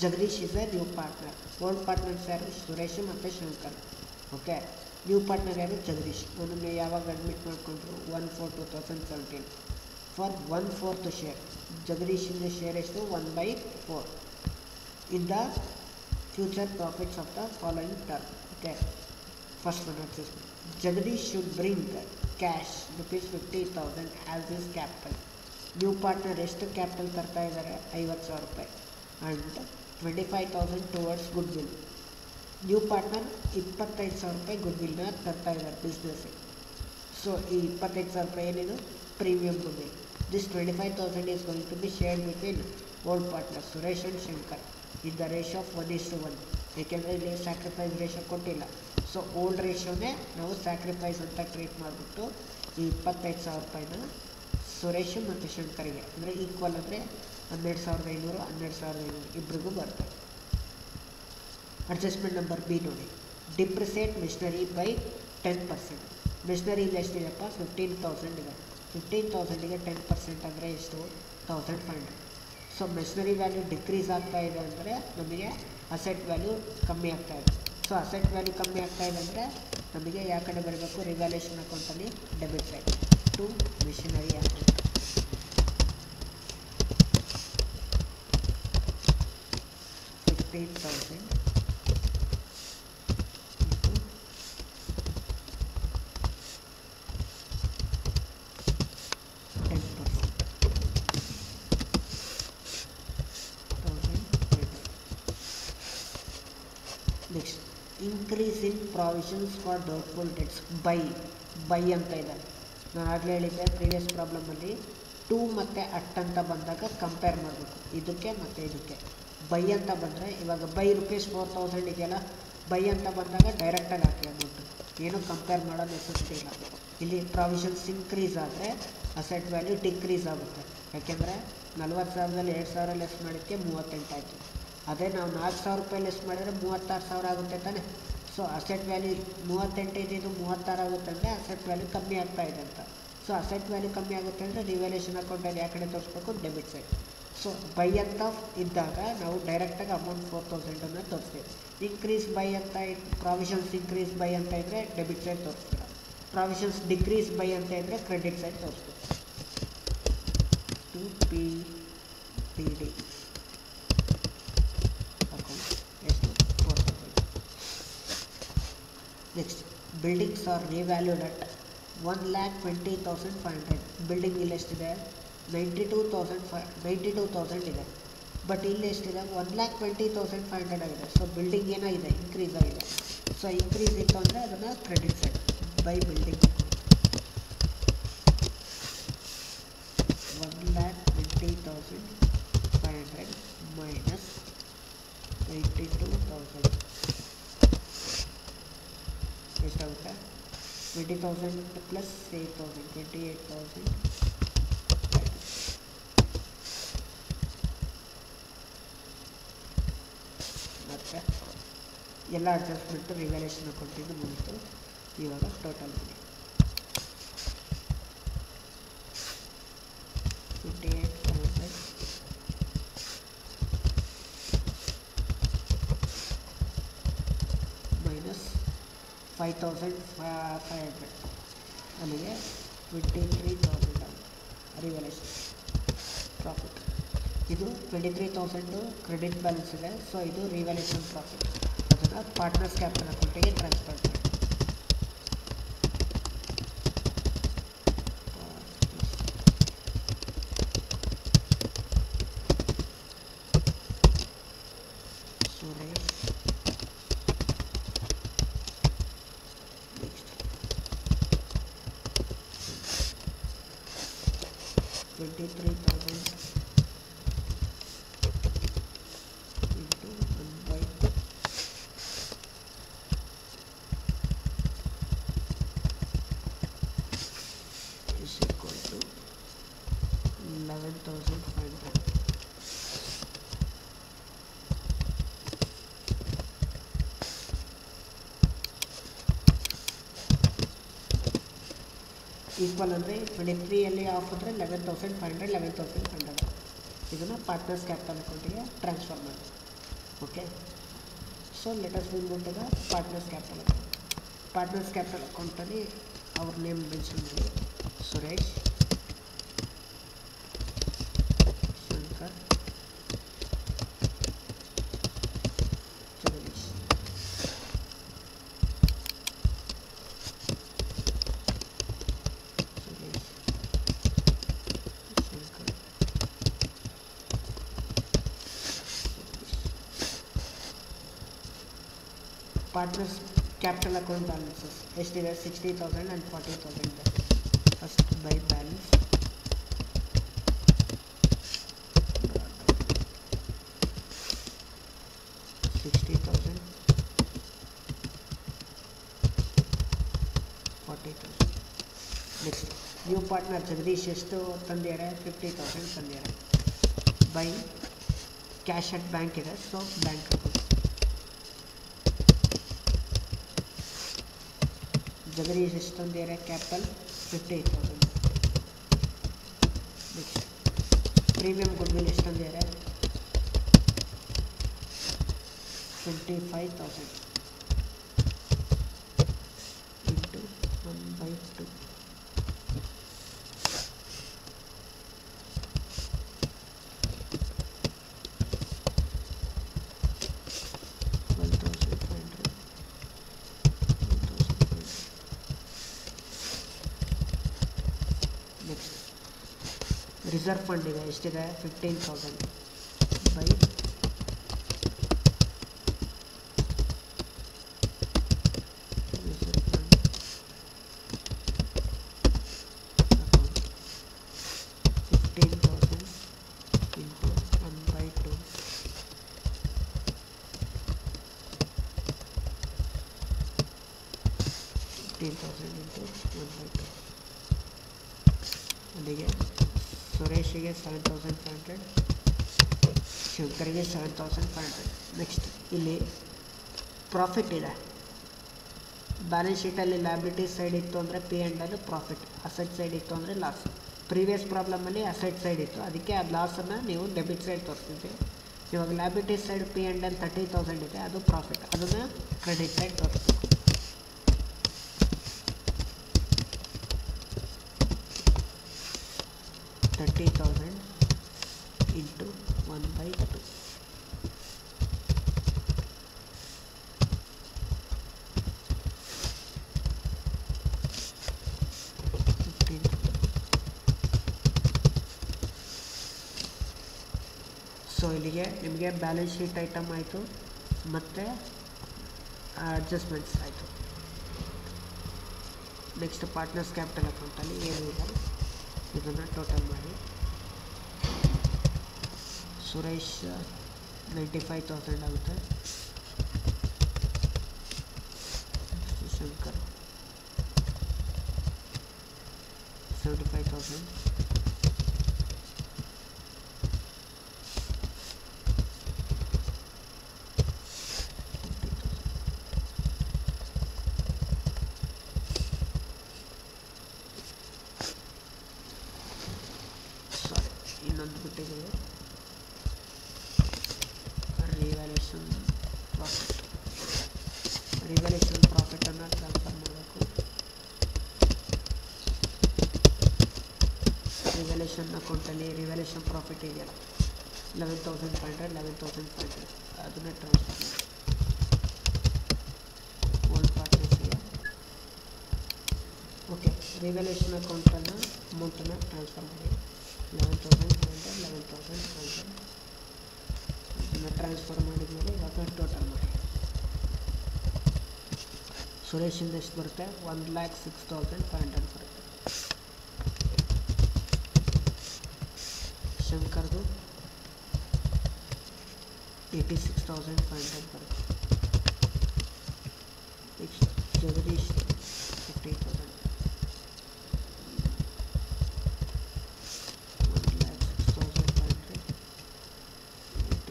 Jagadish is a new partner. Old partners ಯಾರು, ಸುರೇಶ್ ಮತ್ತು Shankar. Okay, new partner ಯಾರು, ಜಗದೀಶ್. ಅವನನ್ನು ಯಾವಾಗ admit ಮಾಡಿಕೊಂಡ್ರು, 1/4/2017 for 1/4 share. ಜಗದೀಶಿಂದ share ಎಷ್ಟು, 1/4 in the future profits of the following term. Okay, first one adjustment. Jagdish should bring cash ₹50,000 as his capital. New partner ಎಷ್ಟು capital ತರ್ತಾ ಇದ್ದಾರೆ, ₹50,000 and 25,000 towards goodwill. New partner ₹25,000 ಗುಡ್ ವಿಲ್ನ ತರ್ತಾ ಇದ್ದಾರೆ ಬಿಸ್ನೆಸ್ಸಿಗೆ. ಸೊ ಈ ₹25,000 ಏನಿದು, premium goodwill. This 25,000 is going to be shared between old partner Suresh and Shankar in the ratio of 1:1. ಏಕೆಂದರೆ ಇಲ್ಲಿ ಸ್ಯಾಕ್ರಿಫೈಸ್ ರೇಷಿಯೋ ಕೊಟ್ಟಿಲ್ಲ. ಸೊ ಓಲ್ಡ್ ರೇಷಿಯೋನೇ ನಾವು ಸ್ಯಾಕ್ರಿಫೈಸ್ ಅಂತ ಟ್ರೀಟ್ ಮಾಡಿಬಿಟ್ಟು ಈ ₹25,000 ಸುರೇಶ್ ಮತ್ತು ಶಂಕರಿಗೆ ಅಂದರೆ ಈಕ್ವಲ್ ಅಂದರೆ 12,500 12,500 ಇಬ್ಬರಿಗೂ ಬರ್ತದೆ. ಅಡ್ಜಸ್ಟ್ಮೆಂಟ್ ನಂಬರ್ ಬಿ ನೋಡಿ. Depreciate machinery by 10%. ಮಿಷನರಿಯಿಂದ ಎಷ್ಟಿದೆಯಪ್ಪ, 15,000 ಇದೆ. 15,000ಗೆ 10% ಅಂದರೆ ಎಷ್ಟು, 1,500. ಸೊ ಮಿಷನರಿ ವ್ಯಾಲ್ಯೂ ಡಿಕ್ರೀಸ್ ಆಗ್ತಾ ಇದೆ ಅಂದರೆ ನಮಗೆ ಅಸೆಟ್ ವ್ಯಾಲ್ಯೂ ಕಮ್ಮಿ ಆಗ್ತಾ ಇದೆ. ಸೊ ಅಸೆಟ್ ವ್ಯಾಲ್ಯೂ ಕಮ್ಮಿ ಆಗ್ತಾ ಇದೆ ಅಂದರೆ ನಮಗೆ ಯಾವ ಕಡೆ ಬರಬೇಕು, ರಿವ್ಯಾಲ್ಯೂಷನ್ ಅಕೌಂಟಲ್ಲಿ debit side to machinery account. 15,000 next increase in provisions for doubtful debts by ಅಂತ ಇದೆ. ನಾನು ಆಗಲೇ ಹೇಳಿದ್ದೆ ಪ್ರೀವಿಯಸ್ ಪ್ರಾಬ್ಲಮಲ್ಲಿ 2 ಮತ್ತು 8 ಅಂತ ಬಂದಾಗ ಕಂಪೇರ್ ಮಾಡಬೇಕು ಇದಕ್ಕೆ ಮತ್ತು ಇದಕ್ಕೆ. ಬೈ ಅಂತ ಬಂದರೆ ಇವಾಗ ಬೈ ₹4,000 ಇದೆಯಲ್ಲ, ಬೈ ಅಂತ ಬಂದಾಗ ಡೈರೆಕ್ಟಾಗಿ ಹಾಕಿ ಅಮೌಂಟು, ಏನು ಕಂಪೇರ್ ಮಾಡೋ ನೆಸೆಸಿಟಿ ಇಲ್ಲ. ಇಲ್ಲಿ ಪ್ರಾವಿಷನ್ಸ್ ಇನ್ಕ್ರೀಸ್ ಆದರೆ ಅಸೆಟ್ ವ್ಯಾಲ್ಯೂ ಡಿಕ್ರೀಸ್ ಆಗುತ್ತೆ. ಯಾಕೆಂದರೆ 40,000ದಲ್ಲಿ 2,000 ಲೆಸ್ ಮಾಡೋಕ್ಕೆ 38 ಆಯಿತು. ಅದೇ ನಾವು ₹4,000 ಲೆಸ್ ಮಾಡಿದರೆ 36,000 ಆಗುತ್ತೆ ತಾನೆ. ಸೊ ಅಸೆಟ್ ವ್ಯಾಲ್ಯೂ 38 ಇದ್ದಿದ್ದು 36 ಆಗುತ್ತೆ ಅಂದರೆ ಅಸೆಟ್ ವ್ಯಾಲ್ಯೂ ಕಮ್ಮಿ ಆಗ್ತಾ ಇದೆ ಅಂತ. ಸೊ ಅಸೆಟ್ ವ್ಯಾಲ್ಯೂ ಕಮ್ಮಿ ಆಗುತ್ತೆ ಅಂದರೆ ರಿವ್ಯಾಲ್ಯೂಷನ್ ಅಕೌಂಟಲ್ಲಿ ಯಾವ ಕಡೆ ತೋರಿಸ್ಬೇಕು, ಡೆಬಿಟ್ ಸೈಡ್. ಸೊ ಬೈ ಅಂತ ಇದ್ದಾಗ ನಾವು ಡೈರೆಕ್ಟಾಗಿ ಅಮೌಂಟ್ 4,000 ತೋರಿಸ್ತೀವಿ. ಇನ್ಕ್ರೀಸ್ ಬೈ ಅಂತ ಪ್ರಾವಿಷನ್ಸ್ ಇನ್ಕ್ರೀಸ್ ಬೈ ಅಂತ ಇದ್ದರೆ ಡೆಬಿಟ್ ಸೈಡ್ ತೋರಿಸ್ತೀರ. ಪ್ರಾವಿಷನ್ಸ್ ಡಿಕ್ರೀಸ್ ಬೈ ಅಂತ ಇದ್ದರೆ ಕ್ರೆಡಿಟ್ ಸೈಡ್ ತೋರಿಸ್ತೀವಿ. ಟು ಪಿ ಡಿ ಅಕೌಂಟ್ ಎಷ್ಟು, 4,000. Next buildings are revalued at 1,20,500. Building ಇಲ್ಲಿ ಎಷ್ಟಿದೆ, 92,000 ಇದೆ. ಬಟ್ ಇಲ್ಲಿ ಎಷ್ಟಿದೆ, 1,20,500 ಆಗಿದೆ. ಸೊ ಬಿಲ್ಡಿಂಗ್ ಏನಾಗಿದೆ, ಇನ್ಕ್ರೀಸ್ ಆಗಿದೆ. ಸೊ ಇನ್ಕ್ರೀಸ್ ಇತ್ತು ಅಂದರೆ ಅದನ್ನು credit side by building. 1,20,500 minus 92,000 ಎಷ್ಟಾಗುತ್ತೆ, 20,000 ಪ್ಲಸ್ 8,000 28,000. ಮತ್ತು ಎಲ್ಲ ಅಡ್ಜಸ್ಟ್ಮೆಂಟು ರಿವ್ಯಾಲ್ಯೂಷನ್ ಅಕೌಂಟಿಂದ ಮುಗಿತು. ಇವಾಗ ಟೋಟಲ್ ಮಾಡಿ 58,000 ಮೈನಸ್ 5,500 ಅಲ್ಲಿಗೆ 23,000 ಆಗುತ್ತೆ. Revaluation profit. ಇದು 23,000 ಕ್ರೆಡಿಟ್ ಬ್ಯಾಲೆನ್ಸ್ ಇದೆ, ಸೊ ಇದು ರಿವ್ಯಾಲ್ಯೂಷನ್ ಪ್ರಾಫಿಟ್. ಅದನ್ನು ಪಾರ್ಟ್ನರ್ಸ್ ಕ್ಯಾಪಿಟಲ್ ಅಕೌಂಟಿಗೆ ಟ್ರಾನ್ಸ್ಫರ್ ಮಾಡಿ. Suresh 23,000 into 1/2 is equal to 11,500. Equal ಅಂದರೆ 23 ಆಫ್ ಅಂದರೆ 11,500 11,500. ಇದನ್ನು ಪಾರ್ಟ್ನರ್ಸ್ ಕ್ಯಾಪಿಟಲ್ ಅಕೌಂಟಿಗೆ ಟ್ರಾನ್ಸ್ಫರ್ ಮಾಡಿ. Okay, so let us move to the partners capital account. Partners capital ಅಕೌಂಟಲ್ಲಿ ಅವ್ರ ನೇಮ್ ಮೆನ್ಷನ್ ಮಾಡಿ. Suresh, Shankar, Jagadish. Partners capital account balances ಎಷ್ಟಿದೆ? 60,000 and 40,000 ಇದೆ. First by balance 60,000 40,000. Next new partner Jagadish ಎಷ್ಟು ತಂದಿದ್ದಾರೆ? 50,000 ತಂದಿದ್ದಾರೆ. ಬೈ ಕ್ಯಾಶ್ ಅಟ್ ಬ್ಯಾಂಕ್ ಇದೆ, ಸೊ ಬ್ಯಾಂಕ್ ಅಕೌಂಟ್. ಜಗದೀಶ್ ಎಷ್ಟು ತಂದಿದ್ದಾರೆ? ಕ್ಯಾಪಿಟಲ್ 50,000. ನೆಕ್ಸ್ಟ್ ಪ್ರೀಮಿಯಂ ಗುಡ್ವಿಲ್ ಎಷ್ಟು ತಂದಿದ್ದಾರೆ? 25,000 into 1/2. ರಿಸರ್ವ್ ಫಂಡ್ ಇದೆ, ಎಷ್ಟಿದೆ? 15,000 by reserve fund account 15,000 into 1/2. 15,000 into 1/2. ಅಲ್ಲಿಗೆ ಸುರೇಶಿಗೆ 7,500, ಶಂಕರ್ಗೆ 7,500. ನೆಕ್ಸ್ಟ್ ಇಲ್ಲಿ ಪ್ರಾಫಿಟ್ ಇದೆ. ಬ್ಯಾಲೆನ್ಸ್ ಶೀಟಲ್ಲಿ ಲ್ಯಾಬಿಲಿಟೀಸ್ ಸೈಡ್ ಇತ್ತು ಅಂದರೆ P and L profit, asset side ಇತ್ತು ಅಂದರೆ ಲಾಸ್. ಪ್ರೀವಿಯಸ್ ಪ್ರಾಬ್ಲಮಲ್ಲಿ ಅಸೆಟ್ ಸೈಡ್ ಇತ್ತು, ಅದಕ್ಕೆ ಆ ಲಾಸನ್ನು ನೀವು ಡೆಬಿಟ್ ಸೈಡ್ ತೋರಿಸ್ತಿದ್ವಿ. ಇವಾಗ liabilities side P and L 30,000 ಇದೆ, ಅದು ಪ್ರಾಫಿಟ್, ಅದನ್ನು ಕ್ರೆಡಿಟ್ ಸೈಡ್ ತೋರಿಸ್ತೀವಿ. into 1/2. 15. ಸೊ ಇಲ್ಲಿಗೆ ನಿಮಗೆ ಬ್ಯಾಲೆನ್ಸ್ ಶೀಟ್ ಐಟಮ್ ಆಯಿತು ಮತ್ತು ಅಡ್ಜಸ್ಟ್ಮೆಂಟ್ಸ್ ಆಯಿತು. ನೆಕ್ಸ್ಟ್ ಪಾರ್ಟ್ನರ್ಸ್ ಕ್ಯಾಪಿಟಲ್ ಅಕೌಂಟಲ್ಲಿ ಏನು ಇದೆ ಇದನ್ನು ಟೋಟಲ್ ಮಾಡಿ. ಸುರೇಶ್ 95,000 ಆಗುತ್ತೆ. ಶಂಕರ್ 75,000. ಇನ್ನೊಂದು ಬಿಟ್ಟಿದ್ದೀವಿ, ರಿವ್ಯಾಲ್ಯೂಷನ್ ಪ್ರಾಫಿಟ್. ರಿವ್ಯಾಲ್ಯೂಷನ್ ಪ್ರಾಫಿಟನ್ನು ಟ್ರಾನ್ಸ್ಫರ್ ಮಾಡಬೇಕು. ರಿವ್ಯಾಲ್ಯೂಷನ್ ಅಕೌಂಟಲ್ಲಿ ರಿವ್ಯಾಲ್ಯೂಷನ್ ಪ್ರಾಫಿಟ್ ಇದೆಯಲ್ಲ 11,500 ಅದನ್ನೇ ಟ್ರಾನ್ಸ್ಫರ್ ಮಾಡಿ ಓಲ್ಡ್ ಪಾರ್ಟ್ನರ್ಸ್ಗೆ. ಓಕೆ, ರಿವ್ಯಾಲ್ಯೂಷನ್ ಅಕೌಂಟನ್ನು ಅಮೌಂಟನ್ನು ಟ್ರಾನ್ಸ್ಫರ್ ಮಾಡಿ 11,500 ಇದನ್ನು ಟ್ರಾನ್ಸ್ಫರ್ ಮಾಡಿದ್ಮೇಲೆ ಇವಾಗ ಟೋಟಲ್ ಮಾಡಿ. ಸುರೇಶಿಂದ ಎಷ್ಟು ಬರುತ್ತೆ? 1,06,500 ಬರುತ್ತೆ. ಶಂಕರ್ದು 86,500 ಬರುತ್ತೆ. ನೆಕ್ಸ್ಟ್ ಜಗದೀಶ್ 50,000. 1,06,500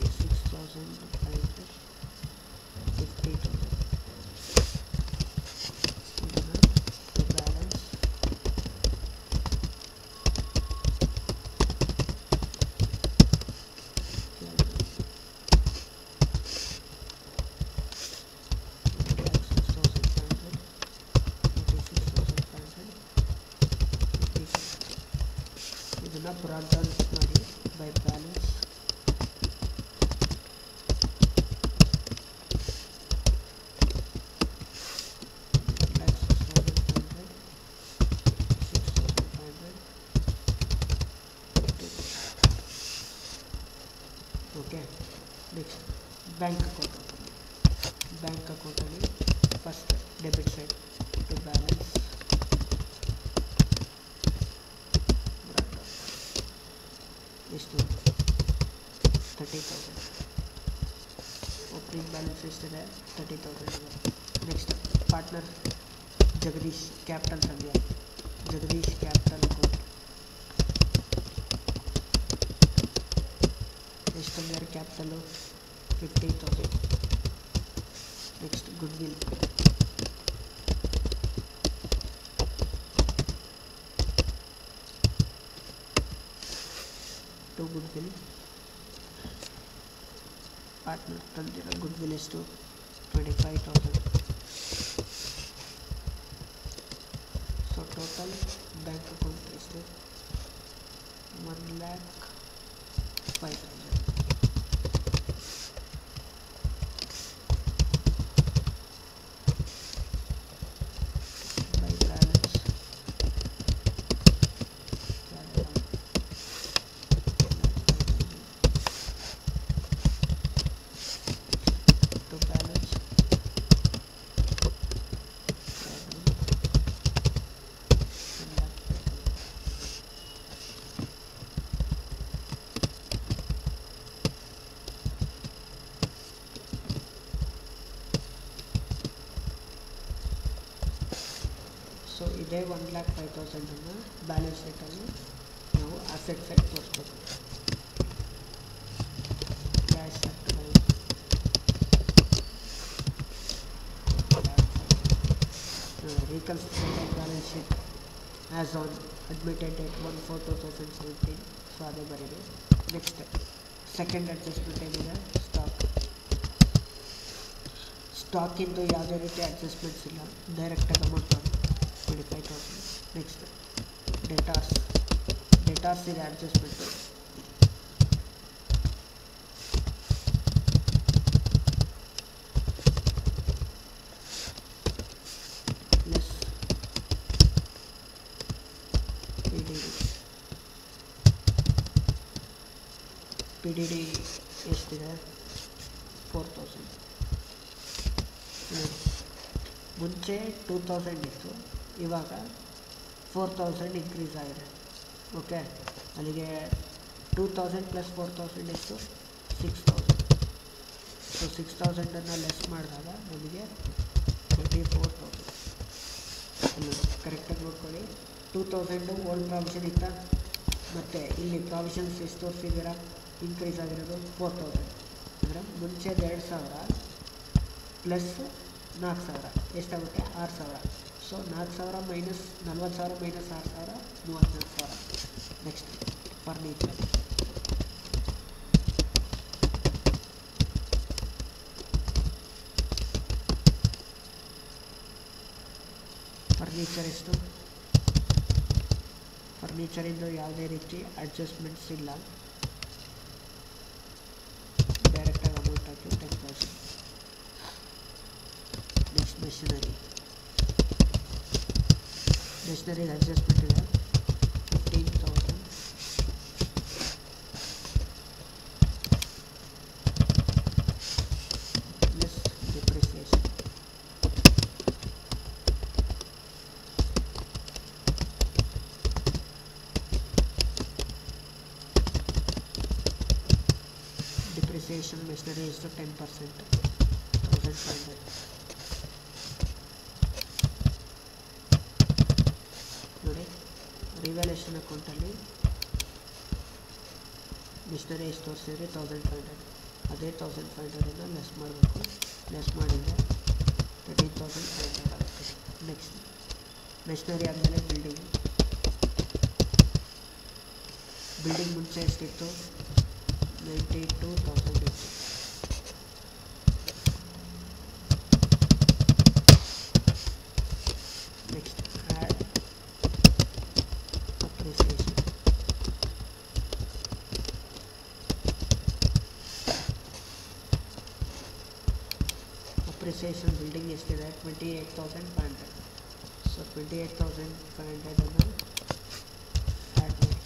86,500 50,000. The balance ಇದನ್ನು ಬ್ರಾಡ್ ಡೌನ್ ಮಾಡಿ by balance. Okay, next bank ಅಕೌಂಟಲ್ಲಿ first debit side to balance ಎಷ್ಟು? 30,000. ಓಪನಿಂಗ್ ಬ್ಯಾಲೆನ್ಸ್ ಎಷ್ಟಿದೆ? 30,000 ಇದೆ. Next partner Jagadish capital Sandhya, Jagadish capital account ಎಷ್ಟು ತಂದಿದ್ದಾರೆ? Capital 50,000. Next goodwill to goodwill partner ತಂದಿರೋ ಗುಡ್ವಿಲ್ ಎಷ್ಟು? 25,000. ಸೊ ಟೋಟಲ್ ಬ್ಯಾಂಕ್ ಅಕೌಂಟ್ ಎಷ್ಟು? 1,05,000. by balance to balance so ಇದೇ 1,05,000 ಬ್ಯಾಲೆನ್ಸ್ ಶೀಟಲ್ಲಿ ನಾವು ಅಸೆಟ್ ಸೈಡ್ ತೋರಿಸ್ಬೇಕು. Cash reconstructed balance sheet as on admitted date 1/4/2017. So ಅದೇ ಬರೀರಿ. ನೆಕ್ಸ್ಟ್ ಸೆಕೆಂಡ್ ಅಡ್ಜಸ್ಟ್ಮೆಂಟ್ ಏನಿದೆ? ಸ್ಟಾಕಿಂದು ಯಾವುದೇ ರೀತಿ ಅಡ್ಜಸ್ಟ್ಮೆಂಟ್ಸ್ ಇಲ್ಲ, ಡೈರೆಕ್ಟಾಗಿ ಅಮೌಂಟ್ 25,000. ನೆಕ್ಸ್ಟ್ ಡೇಟಾಸ್ ಇದೆ adjustment. Plus P D D ಎಷ್ಟಿದೆ? 4,000. ಮುಂಚೆ 2,000 ಇತ್ತು, ಇವಾಗ 4,000 ಇನ್ಕ್ರೀಸ್ ಆಗಿದೆ. ಓಕೆ, ಅಲ್ಲಿಗೆ 2,000 ಪ್ಲಸ್ 4,000 ಎಷ್ಟು? 6,000. ಸೊ 6,000 ಲೆಸ್ ಮಾಡಿದಾಗ ನಮಗೆ 24,000. ಕರೆಕ್ಟಾಗಿ ನೋಡ್ಕೊಳ್ಳಿ. 2,000 ಓಲ್ಡ್ ಪ್ರಾವಿಷನ್ ಇತ್ತ, ಮತ್ತು ಇಲ್ಲಿ ಪ್ರಾವಿಷನ್ಸ್ ಎಷ್ಟು ತೋರಿಸಿದ್ದೀರಾ? ಇನ್ಕ್ರೀಸ್ ಆಗಿರೋದು 4,000. ಅಂದರೆ ಮುಂಚೆದು 2,000 ಪ್ಲಸ್ 4,000 ಎಷ್ಟಾಗುತ್ತೆ? 6,000. So 4,000 minus 40,000 minus 6,000 34,000. Next furniture. Furniture ಎಷ್ಟು? ಫರ್ನಿಚರಿಂದ ಯಾವುದೇ ರೀತಿ ಅಡ್ಜಸ್ಟ್ಮೆಂಟ್ಸ್ ಇಲ್ಲ. ಡೈರೆಕ್ಟಾಗಿ ಅಮೌಂಟ್ ಹಾಕಿ 10,000. ನೆಕ್ಸ್ಟ್ ಮೆಷಿನರಿಗೆ ಅಡ್ಜಸ್ಟ್ಮೆಂಟ್ ಇದೆ 15,000. Plus depreciation. ಡಿಪ್ರಿಸಿಯೇಷನ್ ಮೆಷಿನರಿ ಎಷ್ಟು 10%, 1,500. ನೋಡಿ, ರಿವ್ಯಾಲ್ಯೂಯೇಷನ್ ಅಕೌಂಟಲ್ಲಿ ಮಿಷನರಿ ಎಷ್ಟು ತೋರಿಸಿದ್ರೆ 1,500. ಅದೇ 1,500 ಲೆಸ್ ಮಾಡಬೇಕು. ಲೆಸ್ ಮಾಡಿದರೆ 13,500 ಆಗುತ್ತೆ. ನೆಕ್ಸ್ಟ್ ಮೆಷನರಿ ಆದಮೇಲೆ ಬಿಲ್ಡಿಂಗ್ ಮುಂಚೆ ಎಷ್ಟಿತ್ತು? 92,000 ಇತ್ತು. Next add appreciation. Appreciation building ಎಷ್ಟಿದೆ? 28,500. ಸೊ 28,500 ಅನ್ನು ಆ್ಯಡ್ ಮಾಡಿ.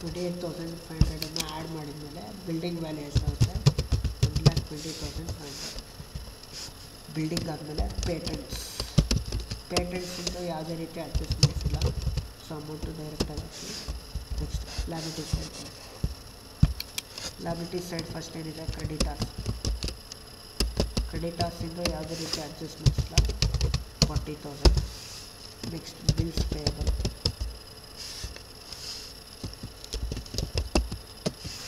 $28,500 ಆ್ಯಡ್ ಮಾಡಿದ್ಮೇಲೆ ಬಿಲ್ಡಿಂಗ್ ವ್ಯಾಲ್ಯೂ ಎಷ್ಟಾಗುತ್ತೆ? 1,20,500. ಬಿಲ್ಡಿಂಗ್ ಆದಮೇಲೆ ಪೇಟೆಂಟ್ಸಿಂದ ಯಾವುದೇ ರೀತಿ ಅಡ್ಜಸ್ಟ್ಮೆಂಟ್ಸ್ ಇಲ್ಲ. ಸೊ ಅಮೌಂಟು ಡೈರೆಕ್ಟಾಗಿ ಹಾಕಿ. ನೆಕ್ಸ್ಟ್ ಲ್ಯಾಬಿಲಿಟಿ ಸೈಡ್ ಫಸ್ಟ್ ಏನಿದೆ? ಕ್ರೆಡಿಟಾರ್ಸಿಂದ ಯಾವುದೇ ರೀತಿ ಅಡ್ಜಸ್ಟ್ಮೆಂಟ್ಸ್ ಇಲ್ಲ, 40,000. ನೆಕ್ಸ್ಟ್ ಬಿಲ್ಸ್ ಪೇಯಬಲ್,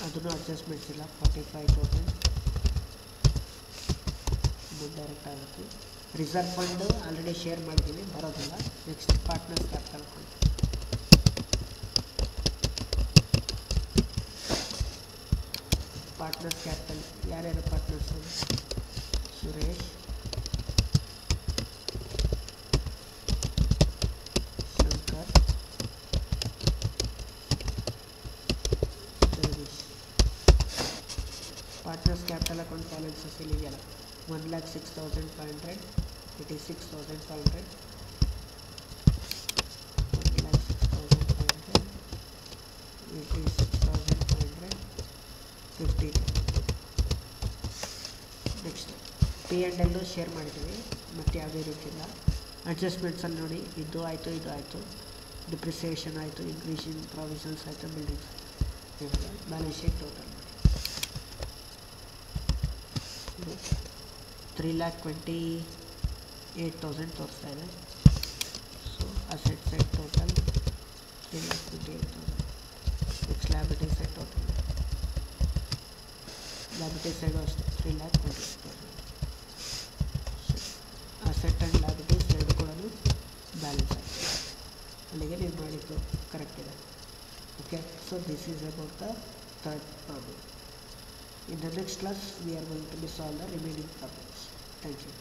ಅದನ್ನು ಅಡ್ಜಸ್ಟ್ಮೆಂಟ್ಸ್ ಇಲ್ಲ, 45,000. ಇದು ಡೈರೆಕ್ಟ್ ಆಗುತ್ತೆ. ರಿಸರ್ವ್ ಫಂಡ್ ಆಲ್ರೆಡಿ ಶೇರ್ ಮಾಡಿದ್ದೀನಿ, ಬರೋದಿಲ್ಲ. Next partners capital fund. Partners capital ಯಾರ್ಯಾರು partners? Suresh, Shankar, Jagadish. Partners capital account balances ಇಲ್ಲಿದೆಯಲ್ಲ, 1,06,500, 86,500, 1,06,500, 86,500, 15. ನೆಕ್ಸ್ಟ್ P&L ಶೇರ್ ಮಾಡಿದ್ದೀವಿ, ಮತ್ತು ಯಾವುದೇ ರೀತಿ ಇಲ್ಲ. ಅಡ್ಜಸ್ಟ್ಮೆಂಟ್ಸಲ್ಲಿ ನೋಡಿ, ಇದು ಆಯಿತು, ಇದು ಆಯಿತು, ಡಿಪ್ರಿಸಿಯೇಷನ್ ಆಯಿತು, ಇನ್ಕ್ರೀಸ್ ಇನ್ ಪ್ರಾವಿಷನ್ಸ್ ಆಯಿತು, ಬಿಲ್ಡಿಂಗ್ಸ್. ಬ್ಯಾಲೆನ್ಸ್ ಶೀಟ್ ಟೋಟಲ್ ಮಾಡಿ 3,28,000 ತೋರಿಸ್ತಾ ಇದೆ. So asset side total 3,28,000. Next liability side total, liability side ಅಷ್ಟೇ 3,28,000. ಅಸೆಟ್ ಆ್ಯಂಡ್ ಲ್ಯಾಬಿಲಿಟೀಸ್ ಎರಡು ಕೂಡ ಬ್ಯಾಲೆನ್ಸ್ ಆಗಿದೆ. ಅಲ್ಲಿಗೆ ನೀವು ಮಾಡಿದ್ದು ಕರೆಕ್ಟ್ ಇದೆ. Okay, so this is about the third problem. In the next class we are going to solve the remaining problems. Thank you.